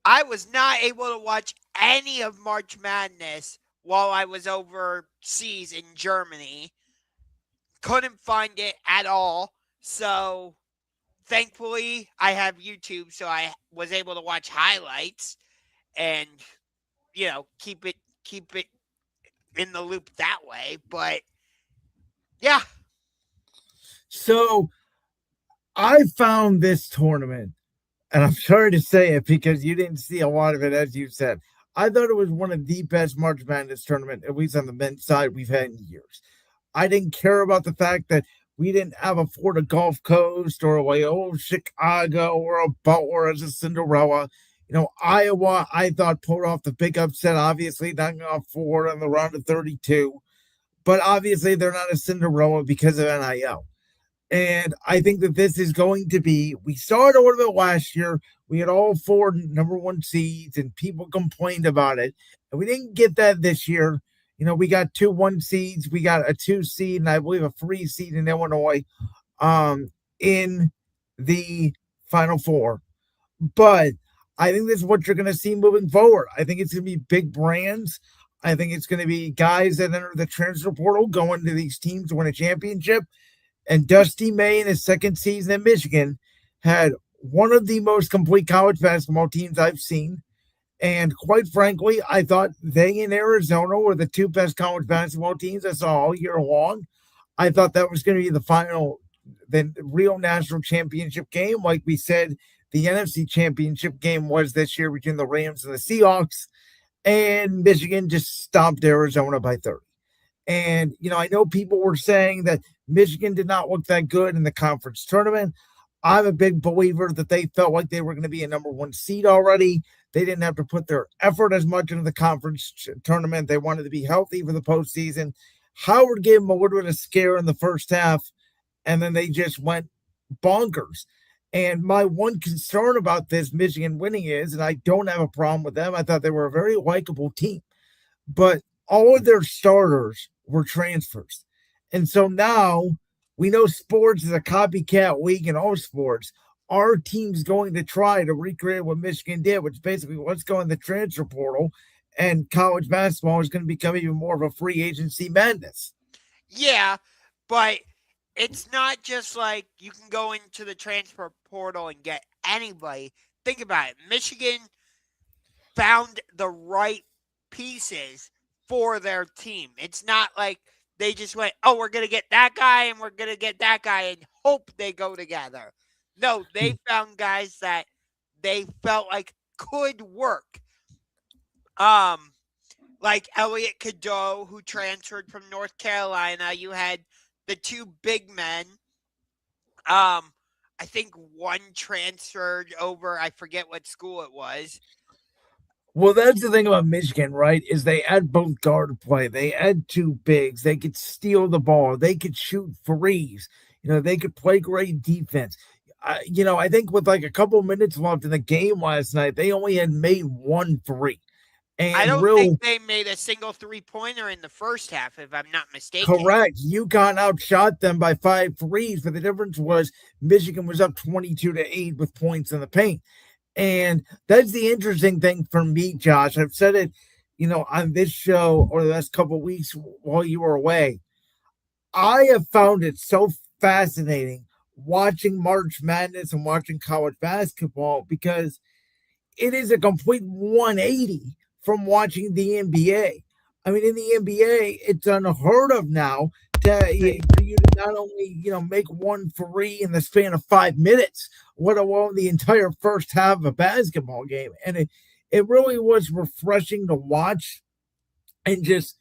I was not able to watch any of March Madness while I was overseas in Germany. Couldn't find it at all. So thankfully, I have YouTube, so I was able to watch highlights and keep it in the loop that way. But yeah, So I found this tournament, and I'm sorry to say it because you didn't see a lot of it, as you said. I thought it was one of the best March Madness tournament, at least on the men's side, we've had in years. I didn't care about the fact that we didn't have a Florida Gulf Coast or like Chicago or a Butler as a Cinderella. Iowa, I thought pulled off the big upset, obviously knocking off Florida in the round of 32. But obviously, they're not a Cinderella because of NIL. And I think that this is going to be, we saw it a little bit last year. We had all four number one seeds, and people complained about it. And we didn't get that this year. We got two one seeds, we got a two seed, and I believe a three seed in Illinois in the Final Four. But I think this is what you're going to see moving forward. I think it's going to be big brands. I think it's going to be guys that enter the transfer portal going to these teams to win a championship. And Dusty May in his second season at Michigan had one of the most complete college basketball teams I've seen. And quite frankly, I thought they in Arizona were the two best college basketball teams I saw all year long. I thought that was going to be the real national championship game. Like we said, the NFC championship game was this year between the Rams and the Seahawks. And Michigan just stomped Arizona by 30. And, I know people were saying that Michigan did not look that good in the conference tournament. I'm a big believer that they felt like they were going to be a number one seed already. They didn't have to put their effort as much into the conference tournament. They wanted to be healthy for the postseason. Howard gave them a little bit of scare in the first half, and then they just went bonkers. And my one concern about this Michigan winning is, and I don't have a problem with them, I thought they were a very likable team, but all of their starters were transfers. And so now we know sports is a copycat league in all sports. Our team's going to try to recreate what Michigan did, which basically let's go in the transfer portal, and college basketball is going to become even more of a free agency madness. yeah, but it's not just like you can go into the transfer portal and get anybody. Think about it. Michigan found the right pieces for their team. It's not like they just went, oh, we're going to get that guy and we're going to get that guy and hope they go together. No, they found guys that they felt like could work. Like Elliot Cadeau, who transferred from North Carolina. You had the two big men. I think one transferred over, I forget what school it was. Well, that's the thing about Michigan, right? Is they add both guard play. They add two bigs. They could steal the ball. They could shoot threes. They could play great defense. I think with like a couple minutes left in the game last night, they only had made one three. I And don't think real they made a single 3-pointer in the first half, if I'm not mistaken. correct, UConn outshot them by 5 threes, but the difference was Michigan was up 22-8 with points in the paint. And that's the interesting thing for me, Josh. I've said it, on this show over the last couple of weeks while you were away. I have found it so fascinating watching March Madness and watching college basketball because it is a complete 180 from watching the NBA. I mean, in the NBA, it's unheard of now for you to not only make one three in the span of 5 minutes, let alone the entire first half of a basketball game, and it really was refreshing to watch, and just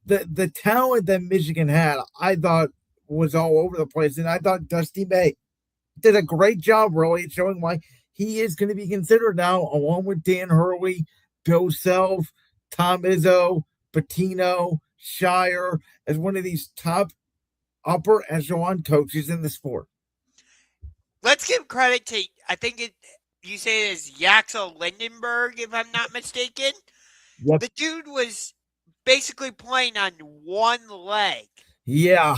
the talent that Michigan had, I thought was all over the place, and I thought Dusty May did a great job, really, showing why he is going to be considered now, along with Dan Hurley, Bill Self, Tom Izzo, Patino, Shire, as one of these top upper echelon coaches in the sport. Let's give credit to, I think you say it is Yaxel Lindenberg, if I'm not mistaken. Yep. The dude was basically playing on one leg. Yeah,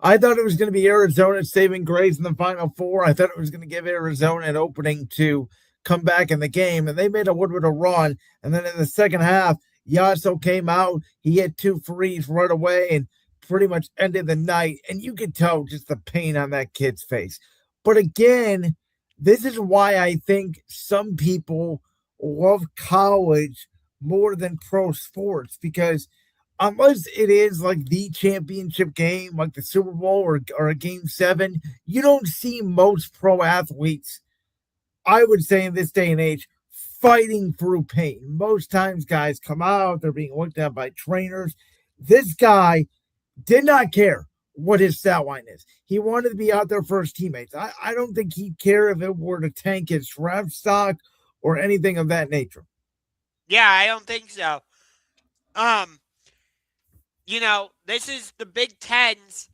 I thought it was going to be Arizona saving grace in the Final Four. I thought it was going to give Arizona an opening to come back in the game, and they made a little bit of run. And then in the second half, Yasso came out. He hit 2 threes right away and pretty much ended the night. And you could tell just the pain on that kid's face. But again, this is why I think some people love college more than pro sports, because unless it is like the championship game, like the Super Bowl or a game seven, you don't see most pro athletes, I would say in this day and age, fighting through pain. Most times guys come out, they're being looked at by trainers. This guy did not care what his stat line is. He wanted to be out there for his teammates. I don't think he'd care if it were to tank his draft stock or anything of that nature. Yeah, I don't think so. Um, this is the Big Ten's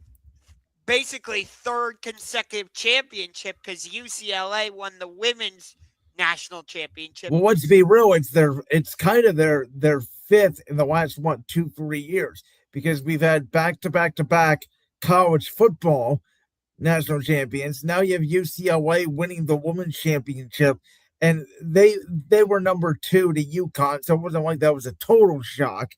basically third consecutive championship because UCLA won the women's national championship. Well, let's be real, it's kind of their fifth in the last 2-3 years, because we've had back college football national champions. Now you have UCLA winning the women's championship, and they were number 2 to UConn, so it wasn't like that was a total shock.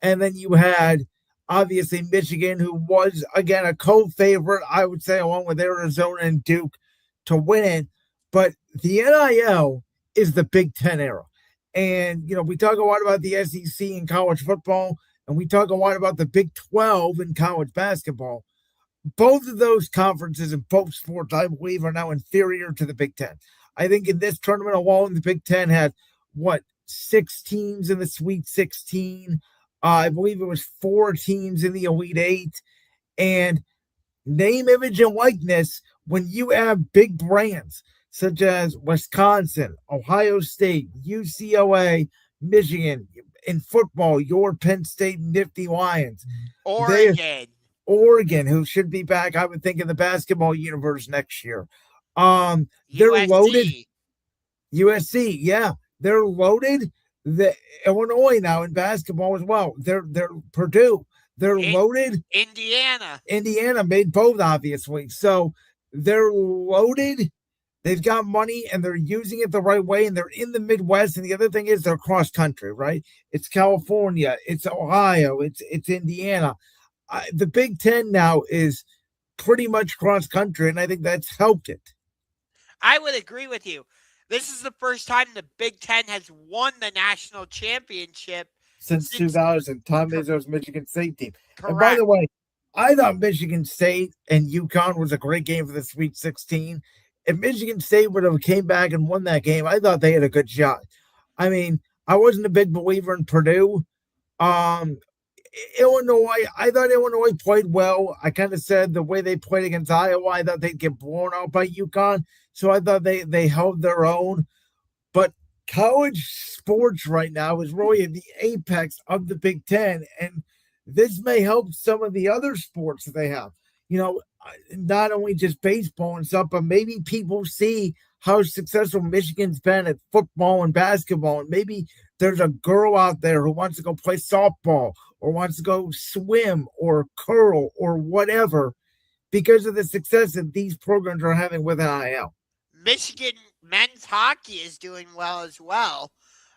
And then you had obviously Michigan, who was again a co-favorite, I would say, along with Arizona and Duke to win it. But the NIL is the Big Ten era. And, we talk a lot about the SEC in college football, and we talk a lot about the Big 12 in college basketball. Both of those conferences in both sports, I believe, are now inferior to the Big Ten. I think in this tournament alone, the Big Ten had, 6 teams in the Sweet 16. I believe it was 4 teams in the Elite Eight. And name, image, and likeness, when you have big brands such as Wisconsin, Ohio State, UCLA, Michigan, in football, your Penn State Nifty Lions. Oregon, who should be back, I would think, in the basketball universe next year. They're USC. loaded. USC, yeah. They're loaded. The Illinois now in basketball as well. They're Purdue. They're loaded. Indiana made both, obviously. So they're loaded. They've got money and they're using it the right way, and they're in the Midwest. And the other thing is they're cross country, right? It's California, it's Ohio, it's Indiana. The Big Ten now is pretty much cross country, and I think that's helped it. I would agree with you. This is the first time the Big Ten has won the national championship since 2000. Tom Izzo's Michigan State team. Correct. And by the way, I thought Michigan State and UConn was a great game for the Sweet 16. If Michigan State would have came back and won that game, I thought they had a good shot. I mean, I wasn't a big believer in Purdue. Illinois, I thought Illinois played well. I kind of said the way they played against Iowa, I thought they'd get blown out by UConn. So I thought they held their own. But college sports right now is really at the apex of the Big Ten. And this may help some of the other sports that they have. Not only just baseball and stuff, but maybe people see how successful Michigan's been at football and basketball. And maybe there's a girl out there who wants to go play softball or wants to go swim or curl or whatever because of the success that these programs are having with NIL. Michigan men's hockey is doing well as well.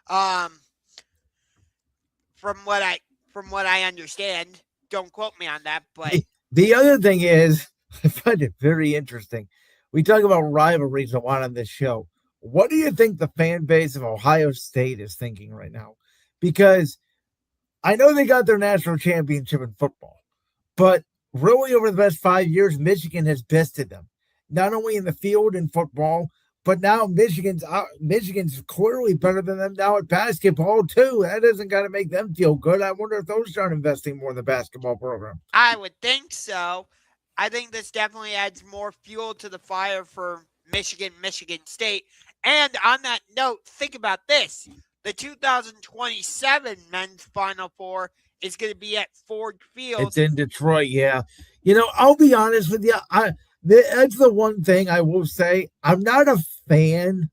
From what I understand, don't quote me on that, but the other thing is, I find it very interesting. We talk about rivalries a lot on this show. What do you think the fan base of Ohio State is thinking right now? Because I know they got their national championship in football, but really over the past 5 years, Michigan has bested them, not only in the field in football, but now Michigan's clearly better than them now at basketball too. That doesn't got to make them feel good. I wonder if those start investing more in the basketball program. I would think so. I think this definitely adds more fuel to the fire for Michigan State. And on that note, think about this. The 2027 men's Final Four is going to be at Ford Field. It's in Detroit, yeah. I'll be honest with you. That's the one thing I will say. I'm not a fan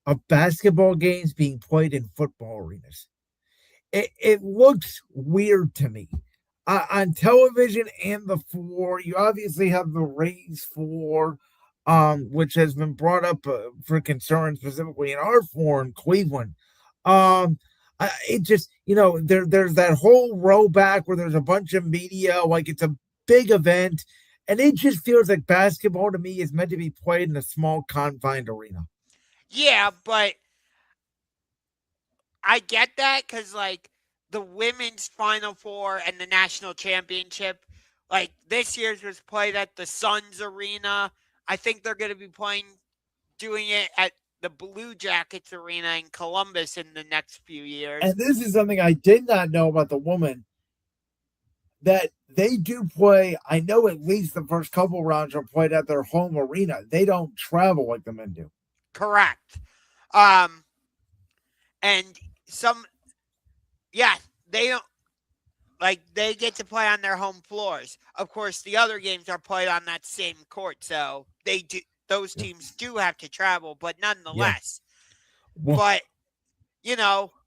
of basketball games being played in football arenas. It looks weird to me. On television and the floor, you obviously have the raised floor. which has been brought up for concern specifically in our floor in Cleveland. Um, it just, there's that whole row back where there's a bunch of media, like it's a big event, and it just feels like basketball to me is meant to be played in a small confined arena. Yeah, but I get that because, like, the women's Final Four and the national championship, like, this year's was played at the Suns Arena. I think they're going to be doing it at the Blue Jackets Arena in Columbus in the next few years. And this is something I did not know about the woman, that they do play. I know at least the first couple rounds are played at their home arena. They don't travel like the men do. Correct. Um, and some, yeah, they don't, like, they get to play on their home floors. Of course, the other games are played on that same court, so those teams do have to travel, but Yeah. nonetheless. Well, But,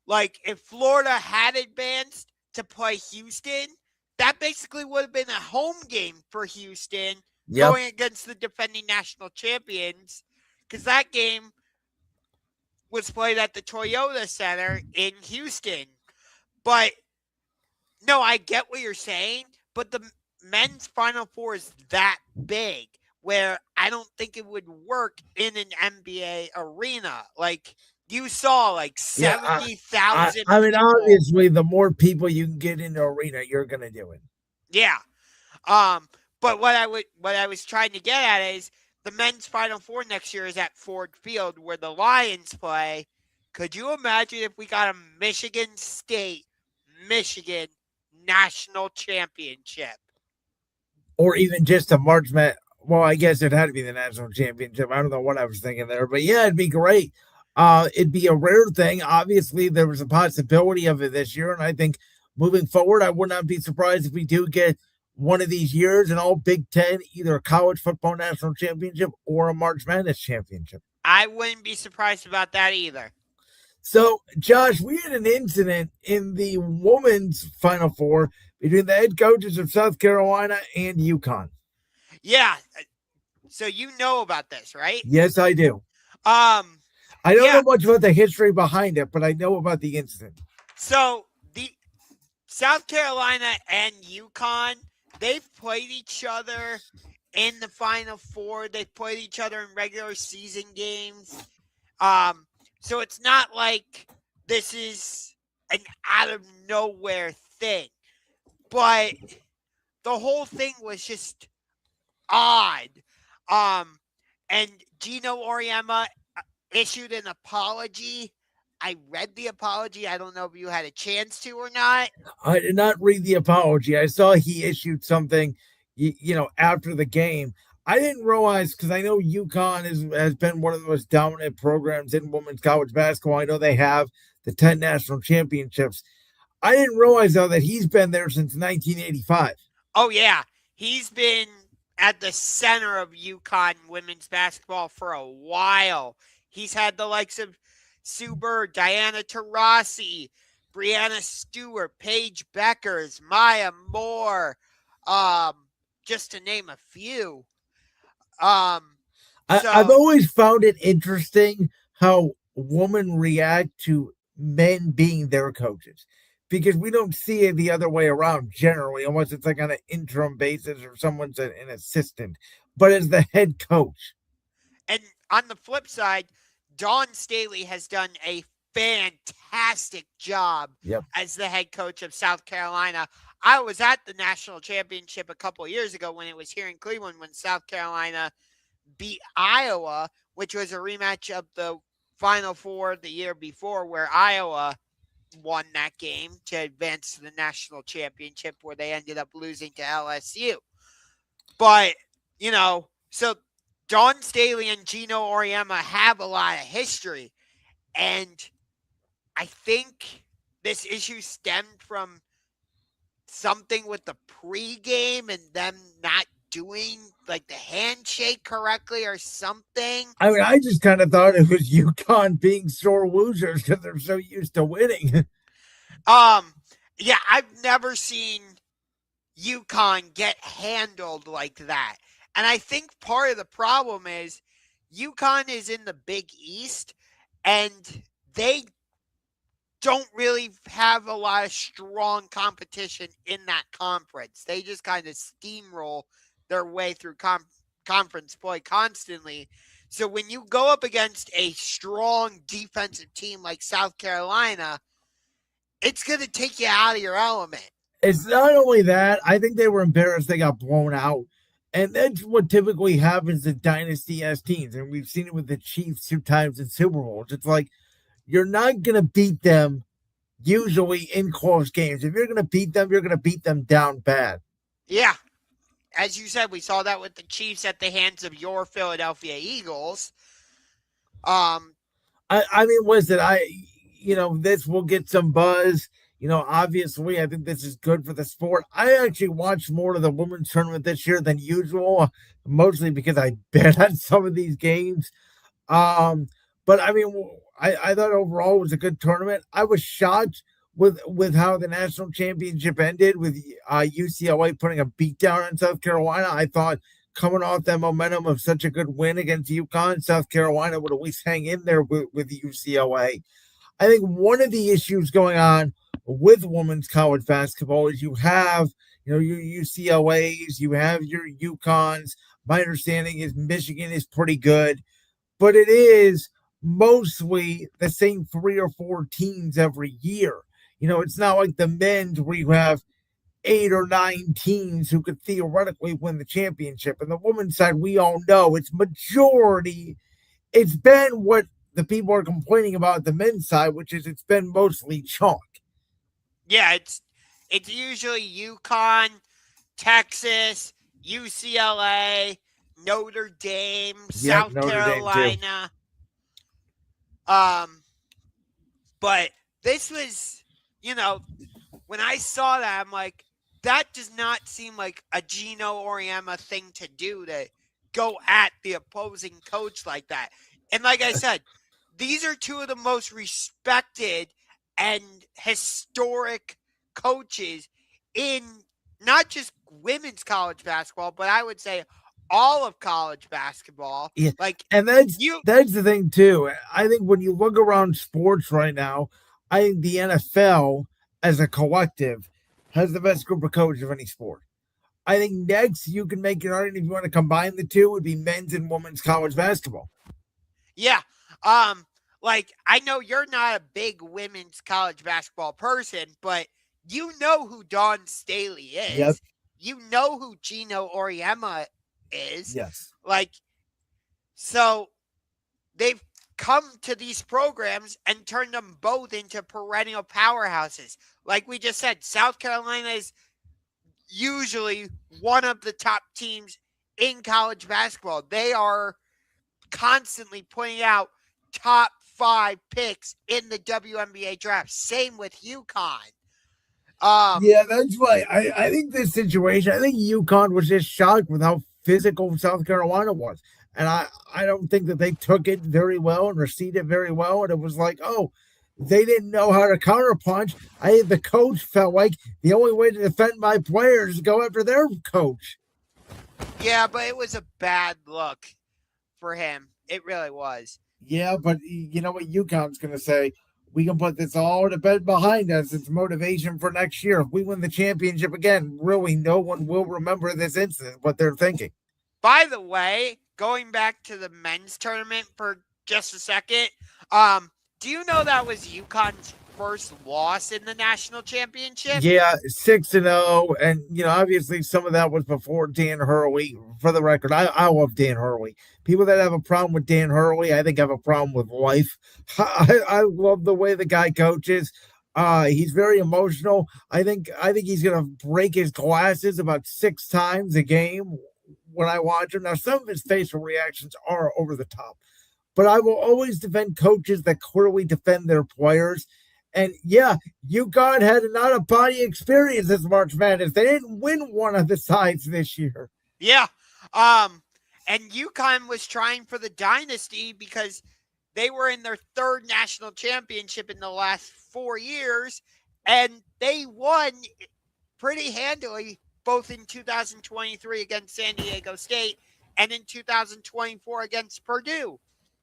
like, if Florida had advanced to play Houston, that basically would have been a home game for Houston yep. going against the defending national champions, because that game was played at the Toyota Center in Houston. But no, I get what you're saying, but the men's Final Four is that big where I don't think it would work in an NBA arena. Like, you saw like Yeah. 70,000 I mean, people. obviously, the more people you can get in the arena, you're going to do it. Yeah. But what I was trying to get at is the men's Final Four next year is at Ford Field where the Lions play. Could you imagine if we got a Michigan State, Michigan national championship? Or even just a March Madness. Well, I guess it had to be the national championship. I don't know what I was thinking there, but yeah, it'd be great. It'd be a rare thing. Obviously, there was a possibility of it this year, and I think moving forward, I would not be surprised if we do get one of these years an all Big Ten, either a college football national championship or a March Madness championship. I wouldn't be surprised about that either. So, Josh, we had an incident in the women's Final Four between the head coaches of South Carolina and UConn. Yeah. So you know about this, right? Yes, I do. Um, I don't yeah. know much about the history behind it, but I know about the incident. So the South Carolina and UConn, they've played each other in the Final Four. They've played each other in regular season games. So it's not like this is an out of nowhere thing. But the whole thing was just odd. And Geno Auriemma issued an apology. I read the apology. I don't know if you had a chance to or not. I did not read the apology. I saw he issued something, after the game. I didn't realize, because I know UConn has been one of the most dominant programs in women's college basketball. I know they have the 10 national championships. I didn't realize, though, that he's been there since 1985. Oh, yeah. He's been at the center of UConn women's basketball for a while. He's had the likes of Sue Bird, Diana Taurasi, Brianna Stewart, Paige Beckers, Maya Moore, just to name a few. I've always found it interesting how women react to men being their coaches, because we don't see it the other way around generally, unless it's like on an interim basis or someone's an assistant. But as the head coach, and on the flip side, Dawn Staley has done a fantastic job as the head coach of South Carolina. I was at the national championship a couple of years ago when it was here in Cleveland when South Carolina beat Iowa, which was a rematch of the Final Four the year before, where Iowa won that game to advance to the national championship, where they ended up losing to LSU. But, so Dawn Staley and Geno Auriemma have a lot of history. And I think this issue stemmed from something with the pregame and them not doing like the handshake correctly or something. I mean, I just kind of thought it was UConn being sore losers because they're so used to winning. Yeah, I've never seen UConn get handled like that. And I think part of the problem is UConn is in the Big East, and they don't really have a lot of strong competition in that conference. They just kind of steamroll their way through conference play constantly. So when you go up against a strong defensive team like South Carolina, it's going to take you out of your element. It's not only that, I think they were embarrassed they got blown out. And that's what typically happens to dynasty S teams. And we've seen it with the Chiefs 2 times in Super Bowls. It's like you're not going to beat them usually in close games. If you're going to beat them, you're going to beat them down bad. Yeah. As you said, we saw that with the Chiefs at the hands of your Philadelphia Eagles. I mean, listen, this will get some buzz. Obviously, I think this is good for the sport. I actually watched more of the women's tournament this year than usual, mostly because I bet on some of these games. But I mean, I thought overall it was a good tournament. I was shocked with how the national championship ended with UCLA putting a beatdown on South Carolina. I thought coming off that momentum of such a good win against UConn, South Carolina would at least hang in there with UCLA. I think one of the issues going on with women's college basketball is you have, your UCLAs, you have your UConns. My understanding is Michigan is pretty good, but it is mostly the same 3 or 4 teams every year. It's not like the men's where you have 8 or 9 teams who could theoretically win the championship. And the women's side, we all know it's majority. It's been what the people are complaining about the men's side, which is it's been mostly chalk. Yeah, it's usually UConn, Texas, UCLA, Notre Dame, Yep, South Notre Dame too. Carolina. But this was, when I saw that, I'm like, that does not seem like a Geno Auriemma thing to do, to go at the opposing coach like that. And like I said, these are two of the most respected and historic coaches in not just women's college basketball, but I would say all of college basketball. Yeah. Like, and that's the thing too. I think when you look around sports right now, I think the NFL as a collective has the best group of coaches of any sport. I think next you can make an argument if you want to combine the two would be men's and women's college basketball. Yeah. Like, I know you're not a big women's college basketball person, but you know who Dawn Staley is. Yep. You know who Geno Auriemma is. Yes. Like, so they've come to these programs and turned them both into perennial powerhouses. Like we just said, South Carolina is usually one of the top teams in college basketball. They are constantly putting out top 5 picks in the WNBA draft. Same with UConn. Yeah, that's why I think this situation, I think UConn was just shocked with how physical South Carolina was. And I don't think that they took it very well and received it very well. And it was like, oh, they didn't know how to counterpunch. I think the coach felt like the only way to defend my players is to go after their coach. Yeah, but it was a bad look for him. It really was. Yeah, but you know what UConn's going to say? We can put this all to bed behind us. It's motivation for next year. If we win the championship again, really no one will remember this incident, what they're thinking. By the way, going back to the men's tournament for just a second, do you know that was UConn's first loss in the national championship? Yeah, 6-0. And, obviously some of that was before Dan Hurley. For the record, I love Dan Hurley. People that have a problem with Dan Hurley, I think have a problem with life. I love the way the guy coaches. He's very emotional. I think he's going to break his glasses about 6 times a game when I watch him. Now, some of his facial reactions are over the top. But I will always defend coaches that clearly defend their players. And yeah, UConn had an out-of-body experience this March Madness. They didn't win one of the sides this year. Yeah. And UConn was trying for the dynasty because they were in their 3rd national championship in the last 4 years, and they won pretty handily both in 2023 against San Diego State and in 2024 against Purdue.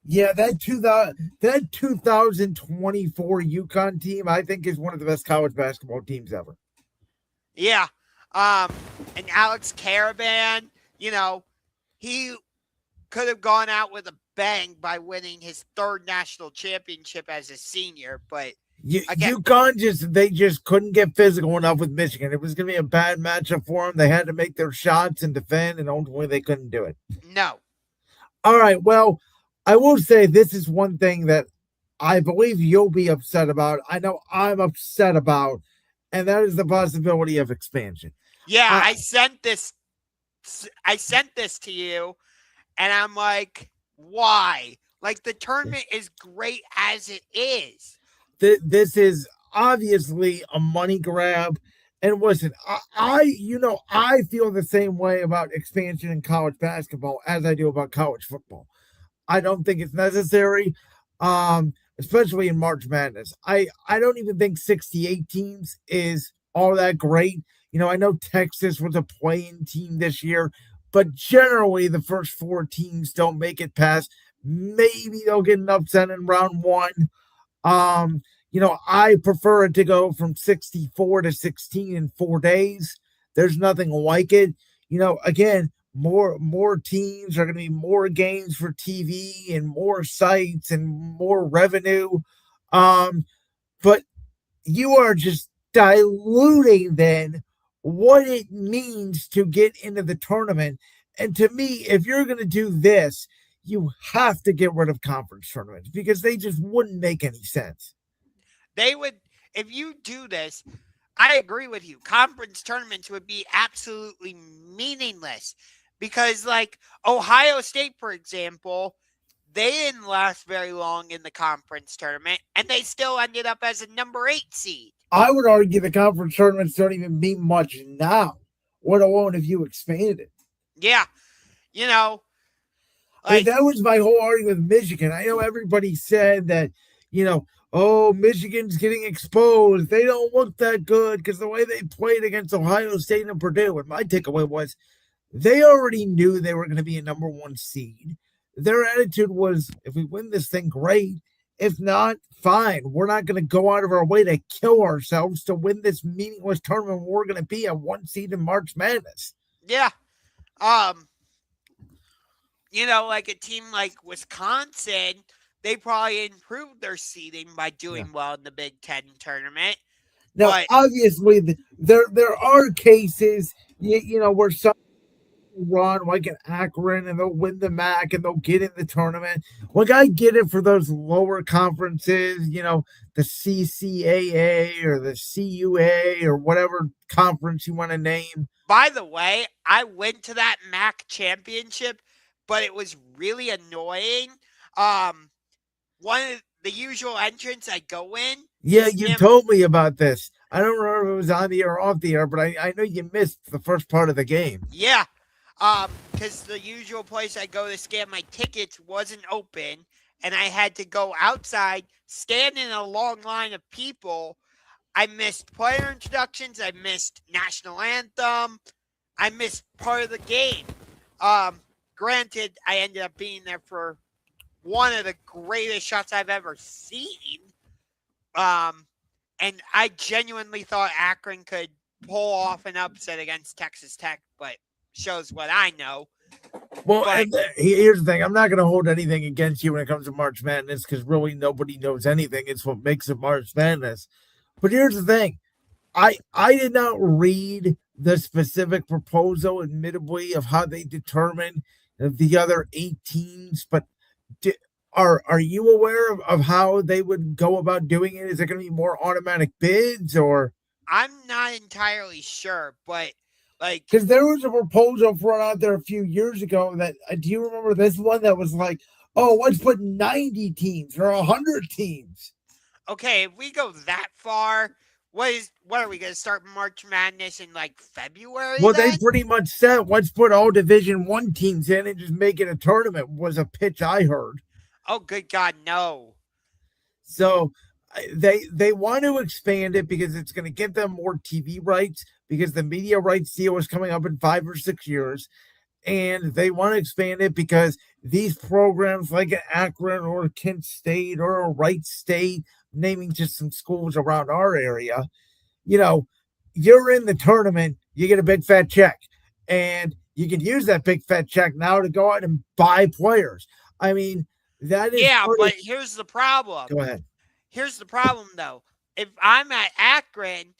Yeah, that 2024 UConn team, I think, is one of the best college basketball teams ever. Yeah. And Alex Caravan, he could have gone out with a bang by winning his third national championship as a senior, but UConn they just couldn't get physical enough with Michigan. It was going to be a bad matchup for them. They had to make their shots and defend, and ultimately they couldn't do it. No. All right. Well, I will say this is one thing that I believe you'll be upset about. I know I'm upset about, and that is the possibility of expansion. Yeah, I sent this to you, and I'm like, why? Like, the tournament is great as it is. This is obviously a money grab. And listen, I feel the same way about expansion in college basketball as I do about college football. I don't think it's necessary, especially in March Madness. I don't even think 68 teams is all that great. I know Texas was a playing team this year, but generally the first four teams don't make it past. Maybe they'll get an upset in round one. I prefer it to go from 64 to 16 in 4 days. There's nothing like it. Again, more teams are going to be more games for TV and more sites and more revenue. But you are just diluting then what it means to get into the tournament. And to me, if you're going to do this, you have to get rid of conference tournaments because they just wouldn't make any sense. They would, if you do this, I agree with you. Conference tournaments would be absolutely meaningless because, like, Ohio State, for example, they didn't last very long in the conference tournament, and they still ended up as a number 8 seed. I would argue the conference tournaments don't even mean much now, let alone if you expanded it. Yeah. That was my whole argument with Michigan. I know everybody said that, oh, Michigan's getting exposed. They don't look that good because the way they played against Ohio State and Purdue. And my takeaway was they already knew they were going to be a number 1 seed. Their attitude was, if we win this thing, great. If not, fine. We're not going to go out of our way to kill ourselves to win this meaningless tournament. We're going to be a 1 seed in March Madness. Yeah. Like a team like Wisconsin, they probably improved their seeding by doing well in the Big Ten tournament. Now, obviously, there are cases, where some run like an Akron and they'll win the MAC and they'll get in the tournament. Like, I get it for those lower conferences, the CCAA or the CUA or whatever conference you want to name. By the way, I went to that MAC championship, but it was really annoying. One of the usual entrance I go in. Yeah, you told me about this. I don't remember if it was on the air or off the air, but I know you missed the first part of the game. Yeah. Because the usual place I go to scan my tickets wasn't open, and I had to go outside, stand in a long line of people. I missed player introductions. I missed national anthem. I missed part of the game. Granted, I ended up being there for one of the greatest shots I've ever seen. And I genuinely thought Akron could pull off an upset against Texas Tech, but shows what I know. Well, here's the thing. I'm not going to hold anything against you when it comes to March Madness because really nobody knows anything. It's what makes it March Madness. But here's the thing. I did not read the specific proposal, admittedly, of how they determine the other 8 teams, but are you aware of how they would go about doing it? Is it going to be more automatic bids or? I'm not entirely sure, but because there was a proposal thrown out there a few years ago that do you remember this one that was like, oh, let's put 90 teams or 100 teams? Okay, if we go that far, what are we going to start March Madness in like February? Well, they pretty much said let's put all Division I teams in and just make it a tournament was a pitch I heard. Oh, good God, no. So they want to expand it because it's going to give them more TV rights. because the media rights deal is coming up in 5 or 6 years, and they want to expand it because these programs like Akron or Kent State or a Wright State, naming just some schools around our area, you know, you're in the tournament, you get a big fat check. And you can use that big fat check now to go out and buy players. I mean, that is Yeah, part of. but here's the problem. Go ahead. Here's the problem, though. If I'm at Akron,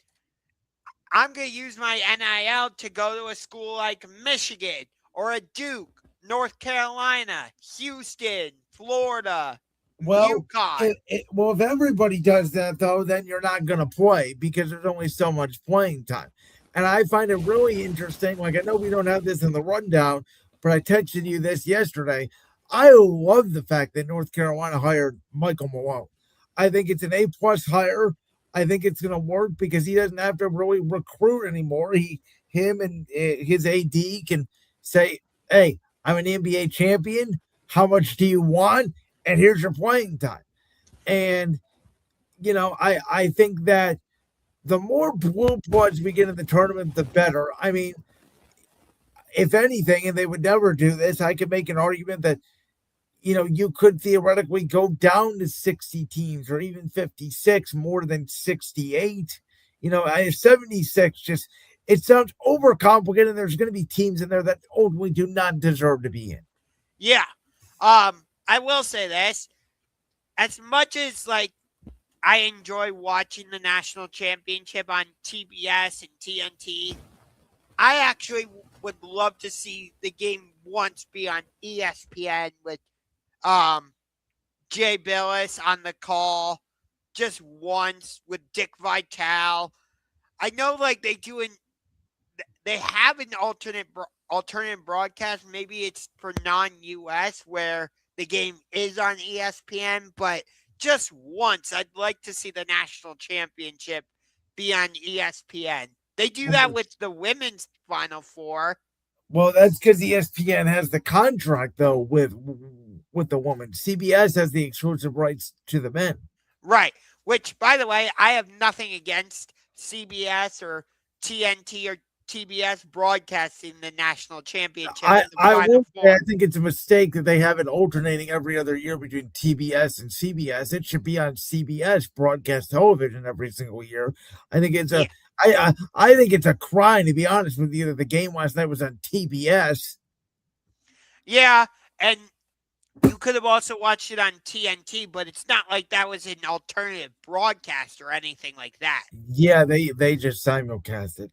I'm going to use my NIL to go to a school like Michigan or a Duke, North Carolina, Houston, Florida, Well, UConn. if everybody does that though, then you're not going to play because there's only so much playing time. And I find it really interesting. Like I know we don't have this in the rundown, but I texted you this yesterday. I love the fact that North Carolina hired Michael Malone. I think it's an A+ hire. I think it's going to work because he doesn't have to really recruit anymore. Him and his AD can say, "Hey, I'm an NBA champion. How much do you want? And here's your playing time." And I think that the more blue bloods we get in the tournament, the better. I mean, if anything, and they would never do this, I could make an argument that you could theoretically go down to 60 teams or even 56 more than 68. I 76 just it sounds overcomplicated. There's going to be teams in there that ultimately do not deserve to be in. Yeah. I will say this. As much as like I enjoy watching the national championship on TBS and TNT, I actually would love to see the game once be on ESPN with Jay Billis on the call just once with Dick Vitale. I know like they have an alternate broadcast. Maybe it's for non-US where the game is on ESPN, but just once I'd like to see the national championship be on ESPN. They do that with the women's Final Four. Well, that's because ESPN has the contract though with the woman. CBS has the exclusive rights to the men. Right. Which, by the way, I have nothing against CBS or TNT or TBS broadcasting the national championship. I think it's a mistake that they have it alternating every other year between TBS and CBS. It should be on CBS broadcast television every single year. I think it's a I think it's a crime, to be honest with you, that the game last night was on TBS. Yeah, and you could have also watched it on TNT, but it's not like that was an alternative broadcast or anything like that. Yeah, they just simulcast it.